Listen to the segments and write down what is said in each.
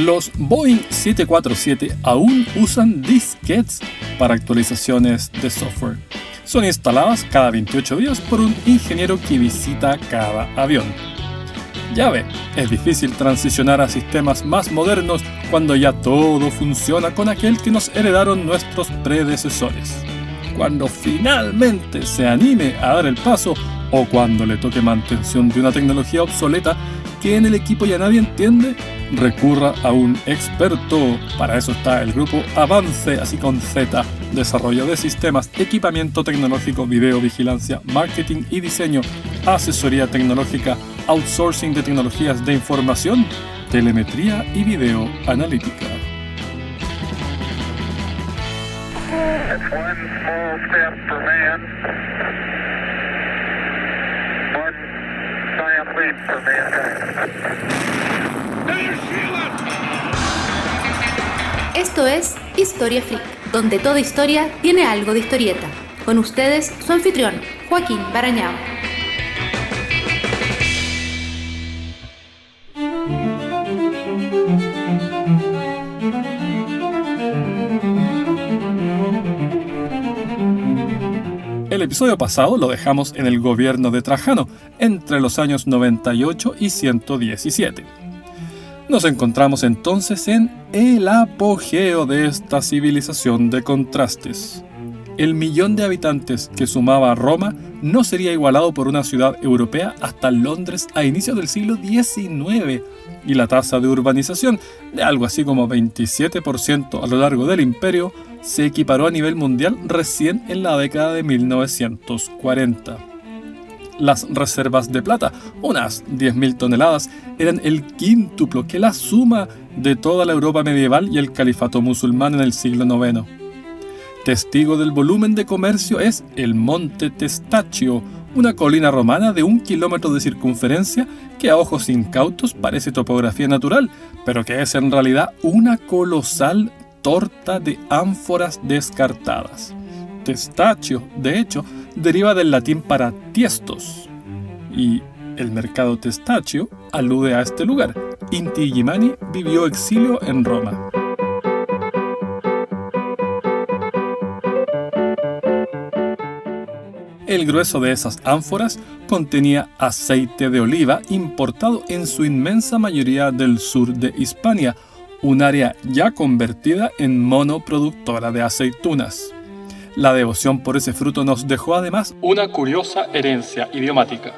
Los Boeing 747 aún usan disquetes para actualizaciones de software. Son instaladas cada 28 días por un ingeniero que visita cada avión. Ya ve, es difícil transicionar a sistemas más modernos cuando ya todo funciona con aquel que nos heredaron nuestros predecesores. Cuando finalmente se anime a dar el paso o cuando le toque mantención de una tecnología obsoleta que en el equipo ya nadie entiende, recurra a un experto. Para eso está el grupo Avance, así con Z, desarrollo de sistemas, equipamiento tecnológico, video, vigilancia, marketing y diseño, asesoría tecnológica, outsourcing de tecnologías de información, telemetría y video analítica. It's one small step for man, one giant leap for mankind. Esto es Historia Freak, donde toda historia tiene algo de historieta. Con ustedes, su anfitrión, Joaquín Barañao. El episodio pasado lo dejamos en el gobierno de Trajano, entre los años 98 y 117. Nos encontramos entonces en el apogeo de esta civilización de contrastes. El 1.000.000 de habitantes que sumaba Roma no sería igualado por una ciudad europea hasta Londres a inicios del siglo XIX, y la tasa de urbanización, de algo así como 27% a lo largo del imperio, se equiparó a nivel mundial recién en la década de 1940. Las reservas de plata, unas 10.000 toneladas, eran el quíntuplo que la suma de toda la Europa medieval y el califato musulmán en el siglo IX. Testigo del volumen de comercio es el Monte Testaccio, una colina romana de 1 kilómetro de circunferencia que a ojos incautos parece topografía natural, pero que es en realidad una colosal torta de ánforas descartadas. Testaccio, de hecho, deriva del latín para tiestos, y el mercado Testaccio alude a este lugar. Inti Illimani vivió exilio en Roma. El grueso de esas ánforas contenía aceite de oliva importado en su inmensa mayoría del sur de Hispania, un área ya convertida en monoproductora de aceitunas. La devoción por ese fruto nos dejó además una curiosa herencia idiomática.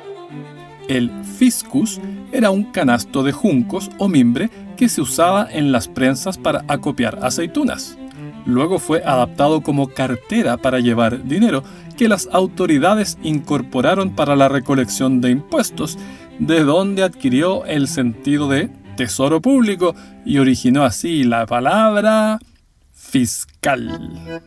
El fiscus era un canasto de juncos o mimbre que se usaba en las prensas para acopiar aceitunas. Luego fue adaptado como cartera para llevar dinero, que las autoridades incorporaron para la recolección de impuestos, de donde adquirió el sentido de tesoro público y originó así la palabra fiscal.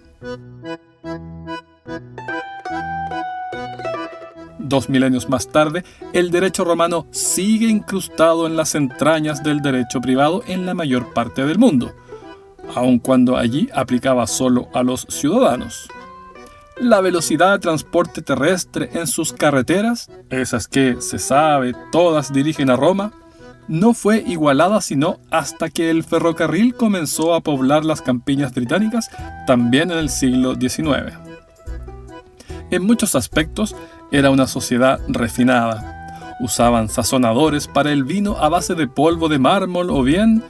2 milenios más tarde, el derecho romano sigue incrustado en las entrañas del derecho privado en la mayor parte del mundo, aun cuando allí aplicaba solo a los ciudadanos. La velocidad de transporte terrestre en sus carreteras, esas que, se sabe, todas dirigen a Roma, no fue igualada sino hasta que el ferrocarril comenzó a poblar las campiñas británicas también en el siglo XIX. En muchos aspectos era una sociedad refinada. Usaban sazonadores para el vino a base de polvo de mármol o bien,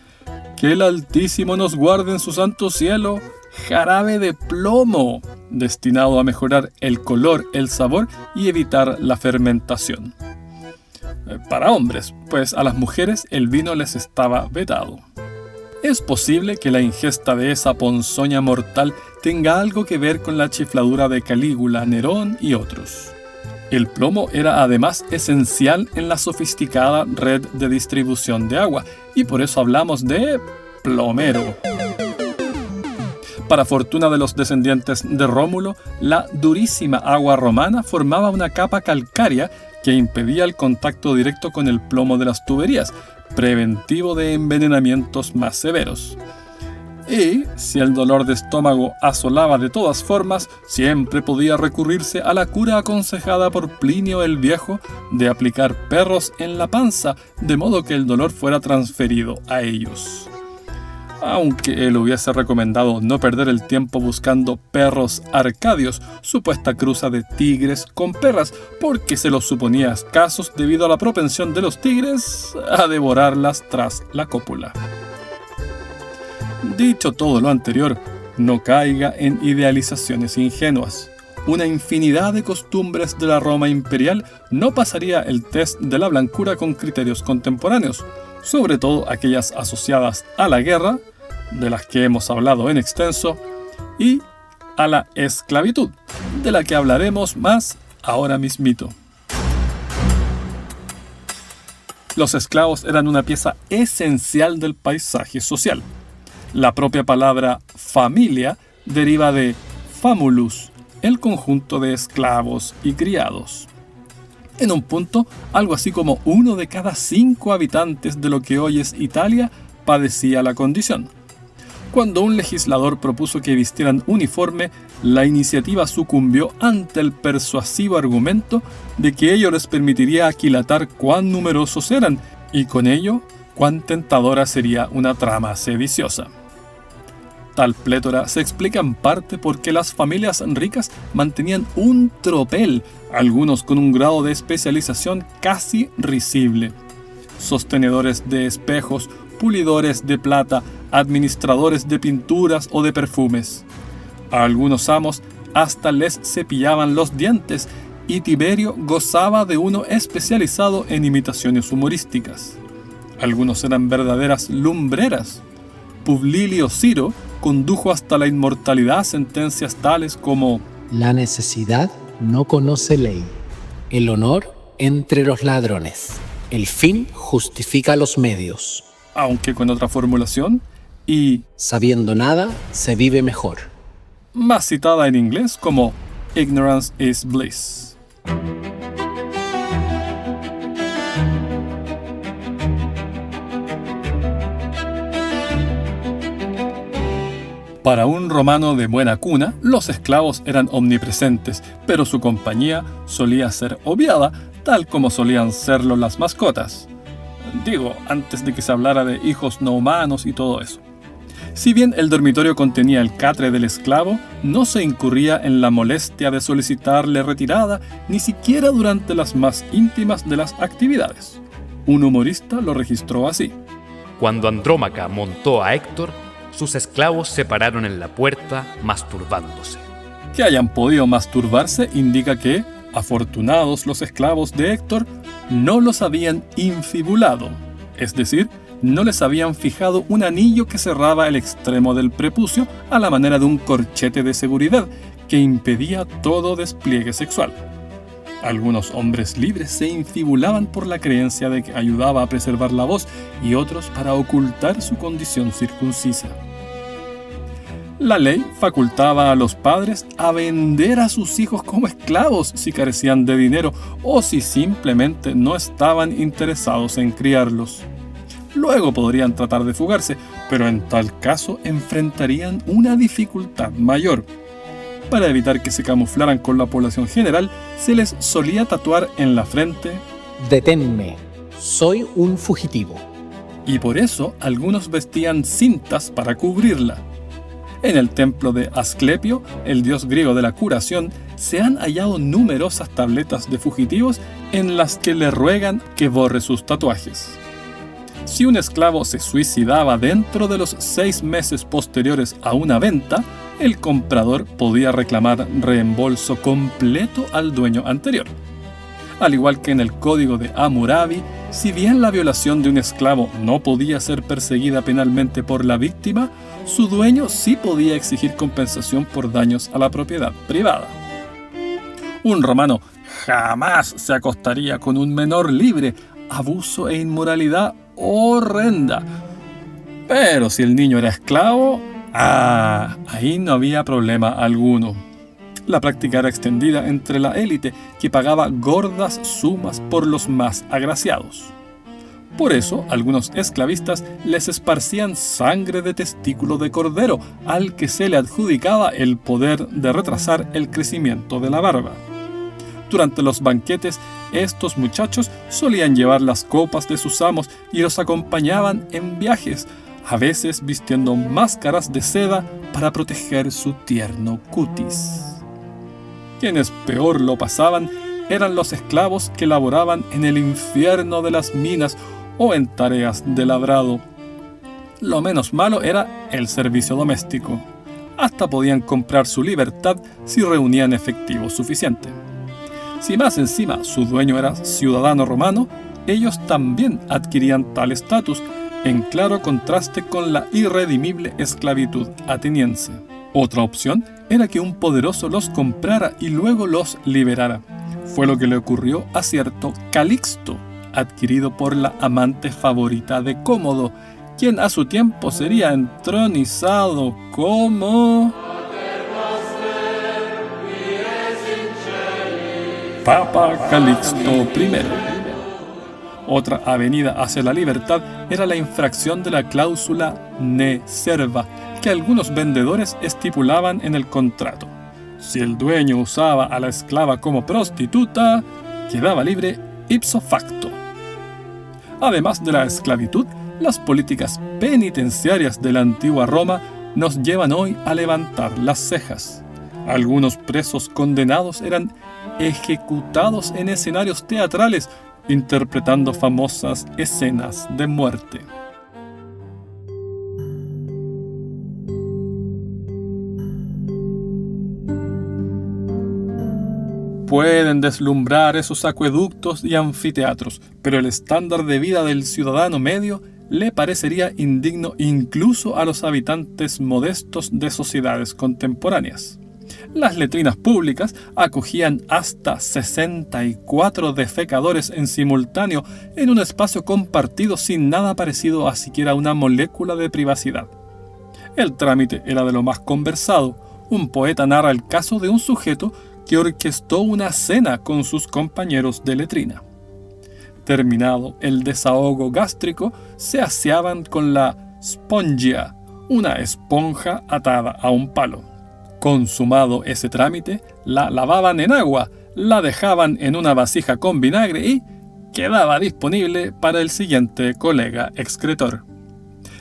que el Altísimo nos guarde en su santo cielo, jarabe de plomo, destinado a mejorar el color, el sabor y evitar la fermentación. Para hombres, pues a las mujeres el vino les estaba vetado. Es posible que la ingesta de esa ponzoña mortal tenga algo que ver con la chifladura de Calígula, Nerón y otros. El plomo era además esencial en la sofisticada red de distribución de agua, y por eso hablamos de plomero. Para fortuna de los descendientes de Rómulo, la durísima agua romana formaba una capa calcárea que impedía el contacto directo con el plomo de las tuberías, preventivo de envenenamientos más severos. Y, si el dolor de estómago asolaba de todas formas, siempre podía recurrirse a la cura aconsejada por Plinio el Viejo de aplicar perros en la panza, de modo que el dolor fuera transferido a ellos. Aunque él hubiese recomendado no perder el tiempo buscando perros arcadios, supuesta cruza de tigres con perras, porque se los suponía escasos debido a la propensión de los tigres a devorarlas tras la cópula. Dicho todo lo anterior, no caiga en idealizaciones ingenuas. Una infinidad de costumbres de la Roma imperial no pasaría el test de la blancura con criterios contemporáneos, sobre todo aquellas asociadas a la guerra, de las que hemos hablado en extenso, y a la esclavitud, de la que hablaremos más ahora mismito. Los esclavos eran una pieza esencial del paisaje social. La propia palabra familia deriva de famulus, el conjunto de esclavos y criados. En un punto, algo así como 1 de cada 5 habitantes de lo que hoy es Italia padecía la condición. Cuando un legislador propuso que vistieran uniforme, la iniciativa sucumbió ante el persuasivo argumento de que ello les permitiría aquilatar cuán numerosos eran y con ello cuán tentadora sería una trama sediciosa. Tal plétora se explica en parte porque las familias ricas mantenían un tropel, algunos con un grado de especialización casi risible. Sostenedores de espejos, pulidores de plata, administradores de pinturas o de perfumes. A algunos amos hasta les cepillaban los dientes y Tiberio gozaba de uno especializado en imitaciones humorísticas. Algunos eran verdaderas lumbreras. Publio Ciro condujo hasta la inmortalidad sentencias tales como: la necesidad no conoce ley, el honor entre los ladrones, el fin justifica los medios. Aunque con otra formulación, y sabiendo nada, se vive mejor. Más citada en inglés como ignorance is bliss. Para un romano de buena cuna, los esclavos eran omnipresentes, pero su compañía solía ser obviada, tal como solían serlo las mascotas. Digo, antes de que se hablara de hijos no humanos y todo eso. Si bien el dormitorio contenía el catre del esclavo, no se incurría en la molestia de solicitarle retirada, ni siquiera durante las más íntimas de las actividades. Un humorista lo registró así: cuando Andrómaca montó a Héctor, sus esclavos se pararon en la puerta masturbándose. Que hayan podido masturbarse indica que, afortunados los esclavos de Héctor, no los habían infibulado, es decir, no les habían fijado un anillo que cerraba el extremo del prepucio a la manera de un corchete de seguridad que impedía todo despliegue sexual. Algunos hombres libres se infibulaban por la creencia de que ayudaba a preservar la voz y otros para ocultar su condición circuncisa. La ley facultaba a los padres a vender a sus hijos como esclavos si carecían de dinero o si simplemente no estaban interesados en criarlos. Luego podrían tratar de fugarse, pero en tal caso enfrentarían una dificultad mayor. Para evitar que se camuflaran con la población general, se les solía tatuar en la frente: deténme, soy un fugitivo. Y por eso algunos vestían cintas para cubrirla. En el templo de Asclepio, el dios griego de la curación, se han hallado numerosas tabletas de fugitivos en las que le ruegan que borre sus tatuajes. Si un esclavo se suicidaba dentro de los 6 meses posteriores a una venta, el comprador podía reclamar reembolso completo al dueño anterior. Al igual que en el código de Hammurabi, si bien la violación de un esclavo no podía ser perseguida penalmente por la víctima, su dueño sí podía exigir compensación por daños a la propiedad privada. Un romano jamás se acostaría con un menor libre, abuso e inmoralidad horrenda. Pero si el niño era esclavo, ahí no había problema alguno. La práctica era extendida entre la élite, que pagaba gordas sumas por los más agraciados. Por eso, algunos esclavistas les esparcían sangre de testículo de cordero, al que se le adjudicaba el poder de retrasar el crecimiento de la barba. Durante los banquetes, estos muchachos solían llevar las copas de sus amos y los acompañaban en viajes, a veces vistiendo máscaras de seda para proteger su tierno cutis. Quienes peor lo pasaban eran los esclavos que laboraban en el infierno de las minas o en tareas de labrado. Lo menos malo era el servicio doméstico. Hasta podían comprar su libertad si reunían efectivo suficiente. Si más encima su dueño era ciudadano romano, ellos también adquirían tal estatus, en claro contraste con la irredimible esclavitud ateniense. Otra opción era que un poderoso los comprara y luego los liberara. Fue lo que le ocurrió a cierto Calixto, adquirido por la amante favorita de Cómodo, quien a su tiempo sería entronizado como Papa Calixto I. Otra avenida hacia la libertad era la infracción de la cláusula ne serva, que algunos vendedores estipulaban en el contrato. Si el dueño usaba a la esclava como prostituta, quedaba libre ipso facto. Además de la esclavitud, las políticas penitenciarias de la antigua Roma nos llevan hoy a levantar las cejas. Algunos presos condenados eran ejecutados en escenarios teatrales, interpretando famosas escenas de muerte. Pueden deslumbrar esos acueductos y anfiteatros, pero el estándar de vida del ciudadano medio le parecería indigno incluso a los habitantes modestos de sociedades contemporáneas. Las letrinas públicas acogían hasta 64 defecadores en simultáneo en un espacio compartido sin nada parecido a siquiera una molécula de privacidad. El trámite era de lo más conversado. Un poeta narra el caso de un sujeto que orquestó una cena con sus compañeros de letrina. Terminado el desahogo gástrico, se aseaban con la spongia, una esponja atada a un palo. Consumado ese trámite, la lavaban en agua, la dejaban en una vasija con vinagre y quedaba disponible para el siguiente colega excretor.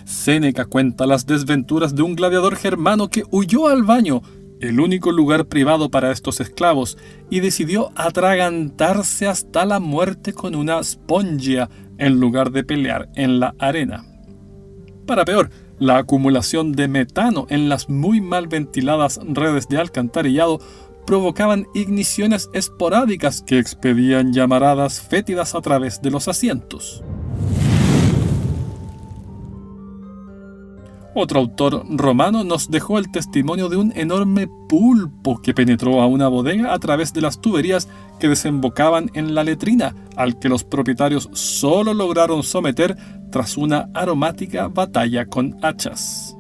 Séneca cuenta las desventuras de un gladiador germano que huyó al baño, el único lugar privado para estos esclavos, y decidió atragantarse hasta la muerte con una spongia en lugar de pelear en la arena. Para peor, la acumulación de metano en las muy mal ventiladas redes de alcantarillado provocaban igniciones esporádicas que expedían llamaradas fétidas a través de los asientos. Otro autor romano nos dejó el testimonio de un enorme pulpo que penetró a una bodega a través de las tuberías que desembocaban en la letrina, al que los propietarios solo lograron someter tras una aromática batalla con hachas.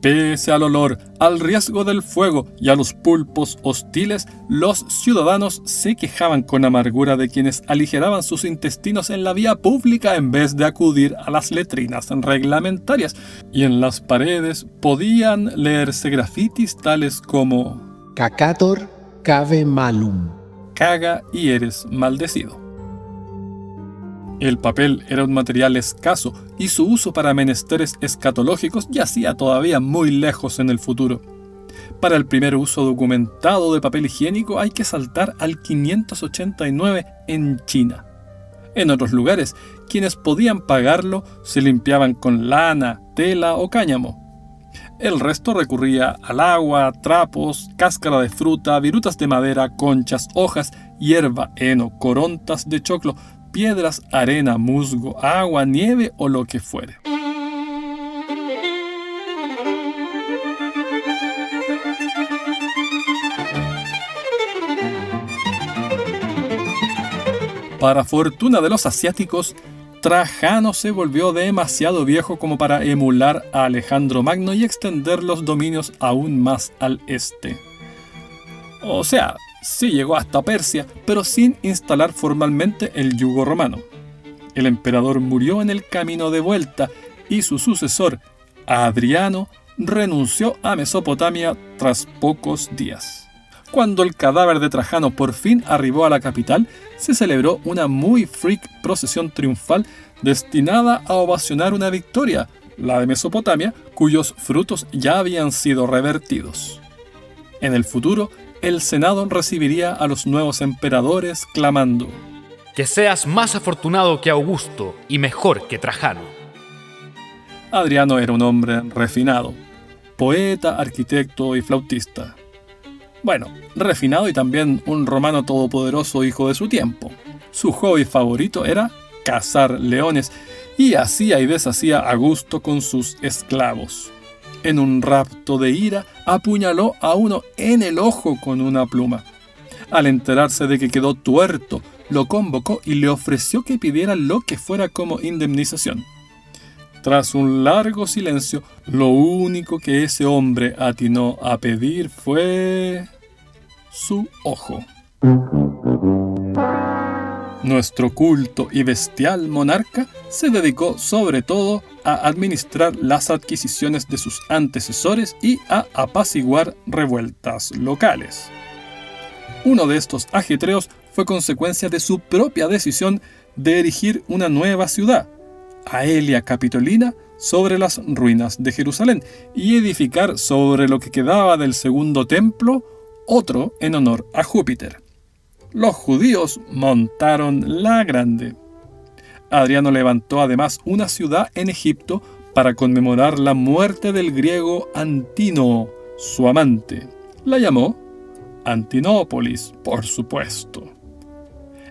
Pese al olor, al riesgo del fuego y a los pulpos hostiles, los ciudadanos se quejaban con amargura de quienes aligeraban sus intestinos en la vía pública en vez de acudir a las letrinas reglamentarias, y en las paredes podían leerse grafitis tales como Cacator cave malum. Caga y eres maldecido. El papel era un material escaso y su uso para menesteres escatológicos yacía todavía muy lejos en el futuro. Para el primer uso documentado de papel higiénico hay que saltar al 589 en China. En otros lugares, quienes podían pagarlo se limpiaban con lana, tela o cáñamo. El resto recurría al agua, trapos, cáscara de fruta, virutas de madera, conchas, hojas, hierba, heno, corontas de choclo, piedras, arena, musgo, agua, nieve o lo que fuere. Para fortuna de los asiáticos, Trajano se volvió demasiado viejo como para emular a Alejandro Magno y extender los dominios aún más al este. O sea, sí llegó hasta Persia, pero sin instalar formalmente el yugo romano. El emperador murió en el camino de vuelta y su sucesor, Adriano, renunció a Mesopotamia tras pocos días. Cuando el cadáver de Trajano por fin arribó a la capital, se celebró una muy freak procesión triunfal destinada a ovacionar una victoria, la de Mesopotamia, cuyos frutos ya habían sido revertidos. En el futuro, el Senado recibiría a los nuevos emperadores clamando: Que seas más afortunado que Augusto y mejor que Trajano. Adriano era un hombre refinado, poeta, arquitecto y flautista. Bueno, refinado y también un romano todopoderoso hijo de su tiempo. Su hobby favorito era cazar leones y hacía y deshacía a gusto con sus esclavos. En un rapto de ira, apuñaló a uno en el ojo con una pluma. Al enterarse de que quedó tuerto, lo convocó y le ofreció que pidiera lo que fuera como indemnización. Tras un largo silencio, lo único que ese hombre atinó a pedir fue su ojo. Nuestro culto y bestial monarca se dedicó sobre todo a administrar las adquisiciones de sus antecesores y a apaciguar revueltas locales. Uno de estos ajetreos fue consecuencia de su propia decisión de erigir una nueva ciudad, Aelia Capitolina, sobre las ruinas de Jerusalén, y edificar sobre lo que quedaba del segundo templo otro en honor a Júpiter. Los judíos montaron la grande. Adriano levantó además una ciudad en Egipto para conmemorar la muerte del griego Antínoo, su amante. La llamó Antinópolis, por supuesto.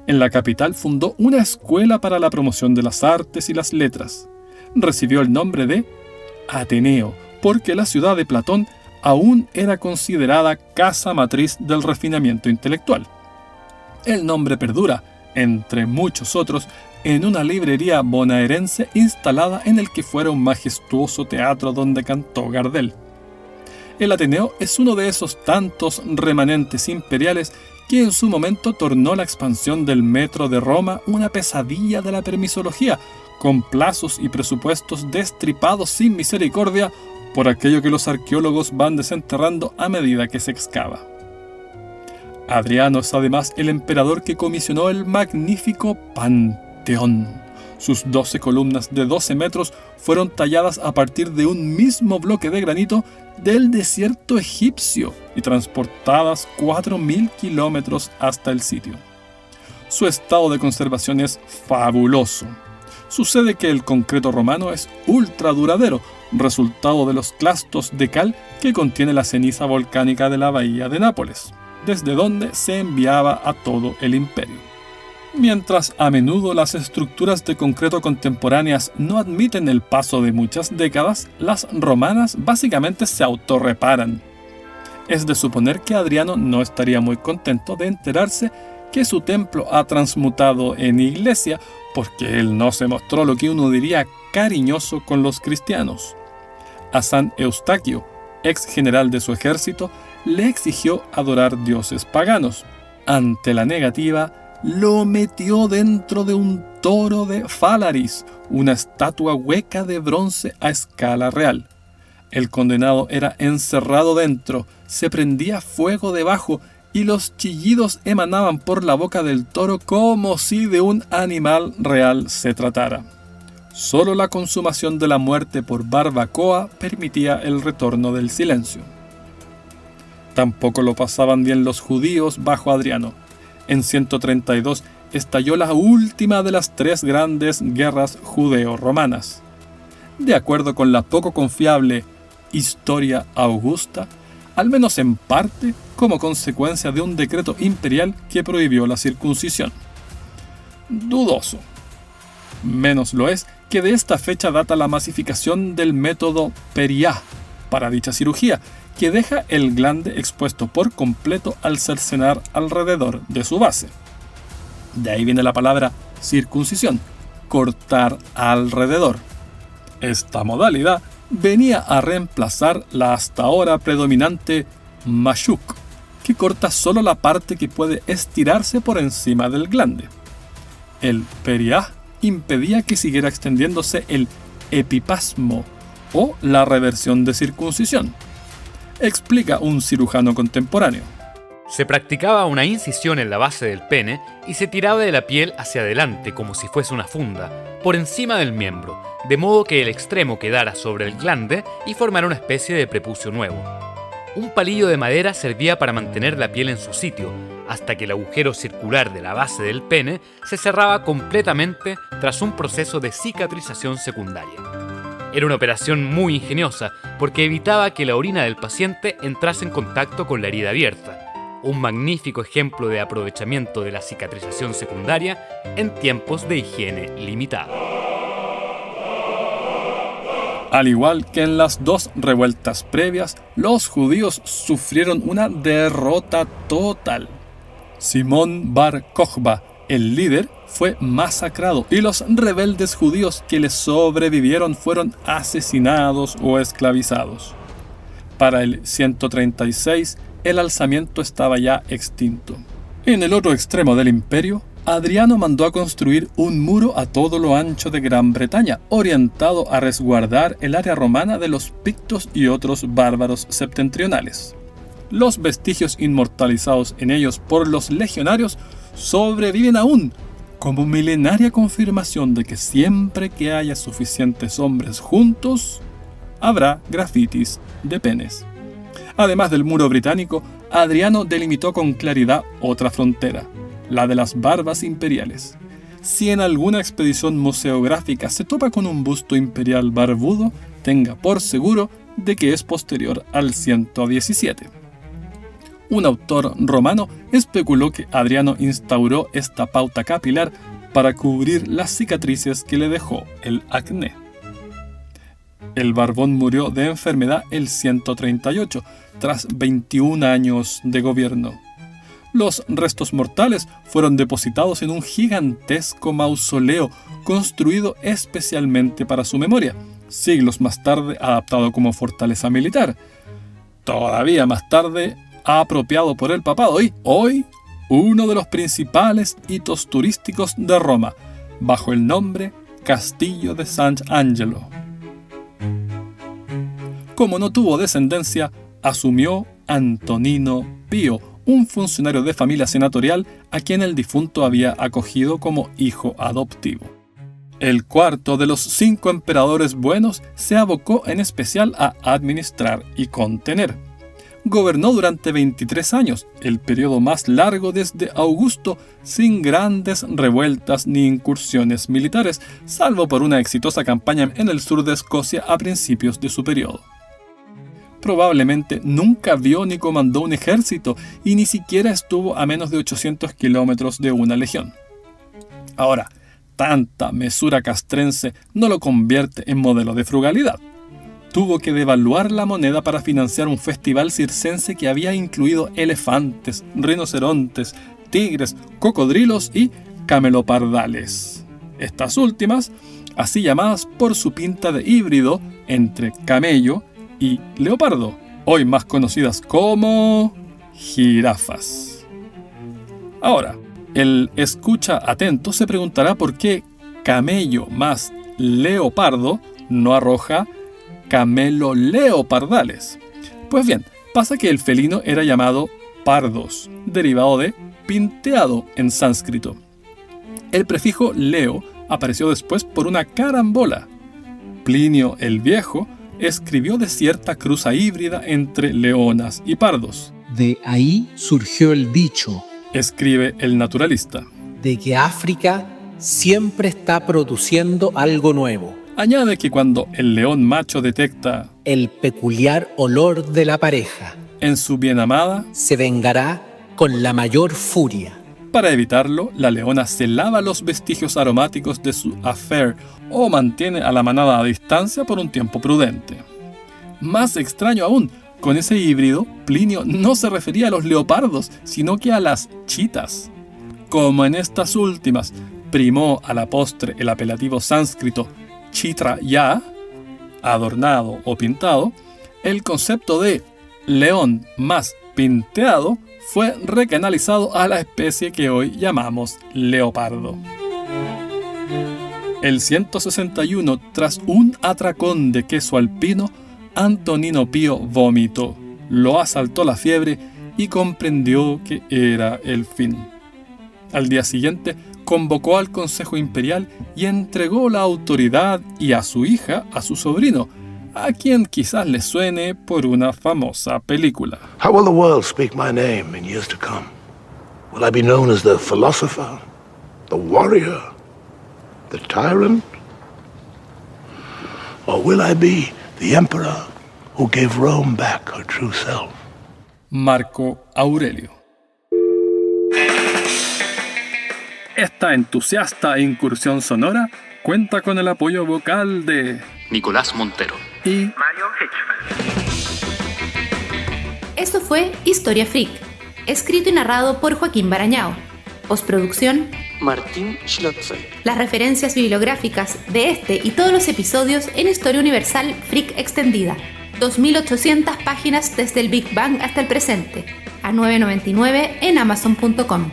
En la capital fundó una escuela para la promoción de las artes y las letras. Recibió el nombre de Ateneo, porque la ciudad de Platón aún era considerada casa matriz del refinamiento intelectual. El nombre perdura, entre muchos otros, en una librería bonaerense instalada en el que fuera un majestuoso teatro donde cantó Gardel. El Ateneo es uno de esos tantos remanentes imperiales que en su momento tornó la expansión del metro de Roma una pesadilla de la permisología, con plazos y presupuestos destripados sin misericordia por aquello que los arqueólogos van desenterrando a medida que se excava. Adriano es además el emperador que comisionó el magnífico Panteón. Sus 12 columnas de 12 metros fueron talladas a partir de un mismo bloque de granito del desierto egipcio y transportadas 4.000 kilómetros hasta el sitio. Su estado de conservación es fabuloso. Sucede que el concreto romano es ultra duradero, resultado de los clastos de cal que contiene la ceniza volcánica de la bahía de Nápoles, desde donde se enviaba a todo el imperio. Mientras a menudo las estructuras de concreto contemporáneas no admiten el paso de muchas décadas, las romanas básicamente se autorreparan. Es de suponer que Adriano no estaría muy contento de enterarse que su templo ha transmutado en iglesia, porque él no se mostró lo que uno diría cariñoso con los cristianos. A San Eustaquio, ex general de su ejército, le exigió adorar dioses paganos. Ante la negativa, lo metió dentro de un toro de Falaris, una estatua hueca de bronce a escala real. El condenado era encerrado dentro, se prendía fuego debajo y los chillidos emanaban por la boca del toro como si de un animal real se tratara. Solo la consumación de la muerte por barbacoa permitía el retorno del silencio. Tampoco lo pasaban bien los judíos bajo Adriano. En 132 estalló la última de las 3 grandes guerras judeo-romanas. De acuerdo con la poco confiable Historia Augusta, al menos en parte como consecuencia de un decreto imperial que prohibió la circuncisión. Dudoso. Menos lo es que de esta fecha data la masificación del método Periá para dicha cirugía, que deja el glande expuesto por completo al cercenar alrededor de su base. De ahí viene la palabra circuncisión, cortar alrededor. Esta modalidad venía a reemplazar la hasta ahora predominante mashuk, que corta solo la parte que puede estirarse por encima del glande. El periá impedía que siguiera extendiéndose el epipasmo o la reversión de circuncisión, explica un cirujano contemporáneo. Se practicaba una incisión en la base del pene y se tiraba de la piel hacia adelante como si fuese una funda, por encima del miembro, de modo que el extremo quedara sobre el glande y formara una especie de prepucio nuevo. Un palillo de madera servía para mantener la piel en su sitio, hasta que el agujero circular de la base del pene se cerraba completamente tras un proceso de cicatrización secundaria. Era una operación muy ingeniosa porque evitaba que la orina del paciente entrase en contacto con la herida abierta, un magnífico ejemplo de aprovechamiento de la cicatrización secundaria en tiempos de higiene limitada. Al igual que en las dos revueltas previas, los judíos sufrieron una derrota total. Simón Bar Kokhba, el líder, fue masacrado y los rebeldes judíos que le sobrevivieron fueron asesinados o esclavizados. Para el 136, el alzamiento estaba ya extinto. En el otro extremo del imperio, Adriano mandó a construir un muro a todo lo ancho de Gran Bretaña, orientado a resguardar el área romana de los pictos y otros bárbaros septentrionales. Los vestigios inmortalizados en ellos por los legionarios sobreviven aún, como milenaria confirmación de que siempre que haya suficientes hombres juntos, habrá grafitis de penes. Además del muro británico, Adriano delimitó con claridad otra frontera, la de las barbas imperiales. Si en alguna expedición museográfica se topa con un busto imperial barbudo, tenga por seguro de que es posterior al 117. Un autor romano especuló que Adriano instauró esta pauta capilar para cubrir las cicatrices que le dejó el acné. El barbón murió de enfermedad el 138, tras 21 años de gobierno. Los restos mortales fueron depositados en un gigantesco mausoleo construido especialmente para su memoria, siglos más tarde adaptado como fortaleza militar, todavía más tarde apropiado por el papado y hoy uno de los principales hitos turísticos de Roma, bajo el nombre Castillo de Sant'Angelo. Como no tuvo descendencia, asumió Antonino Pío, un funcionario de familia senatorial a quien el difunto había acogido como hijo adoptivo. El cuarto de los 5 emperadores buenos se abocó en especial a administrar y contener. Gobernó durante 23 años, el periodo más largo desde Augusto, sin grandes revueltas ni incursiones militares, salvo por una exitosa campaña en el sur de Escocia a principios de su periodo. Probablemente nunca vio ni comandó un ejército y ni siquiera estuvo a menos de 800 kilómetros de una legión. Ahora, tanta mesura castrense no lo convierte en modelo de frugalidad. Tuvo que devaluar la moneda para financiar un festival circense que había incluido elefantes, rinocerontes, tigres, cocodrilos y camelopardales. Estas últimas, así llamadas por su pinta de híbrido entre camello y leopardo, hoy más conocidas como jirafas. Ahora, el escucha atento se preguntará por qué camello más leopardo no arroja cameloleopardales. Pues bien, pasa que el felino era llamado pardos, derivado de pinteado en sánscrito. El prefijo leo apareció después por una carambola. Plinio el Viejo escribió de cierta cruza híbrida entre leonas y pardos. De ahí surgió el dicho, Escribe el naturalista. de que África siempre está produciendo algo nuevo. Añade que cuando el león macho detecta El peculiar olor de la pareja en su bien amada, se vengará con la mayor furia. para evitarlo, la leona se lava los vestigios aromáticos de su affair o mantiene a la manada a distancia por un tiempo prudente. Más extraño aún, con ese híbrido, Plinio no se refería a los leopardos, sino que a las chitas. Como en estas últimas primó a la postre el apelativo sánscrito chitra ya, adornado o pintado, el concepto de león más pinteado fue recanalizado a la especie que hoy llamamos leopardo. El 161, tras un atracón de queso alpino, Antonino Pío vomitó, lo asaltó la fiebre y comprendió que era el fin. Al día siguiente convocó al Consejo Imperial y entregó la autoridad y a su hija a su sobrino, a quien quizás le suene por una famosa película. How will the world speak my name in years to come? Will I be known as the philosopher, the warrior, the tyrant? Or will I be the emperor who gave Rome back her true self? Marco Aurelio. Esta entusiasta incursión sonora cuenta con el apoyo vocal de Nicolás Montero y Mario Hitchman. Esto fue Historia Freak, escrito y narrado por Joaquín Barañao. Postproducción, Martín Schlotzer. las referencias bibliográficas de este y todos los episodios en Historia Universal Freak Extendida. 2.800 páginas desde el Big Bang hasta el presente, a $9.99 en Amazon.com.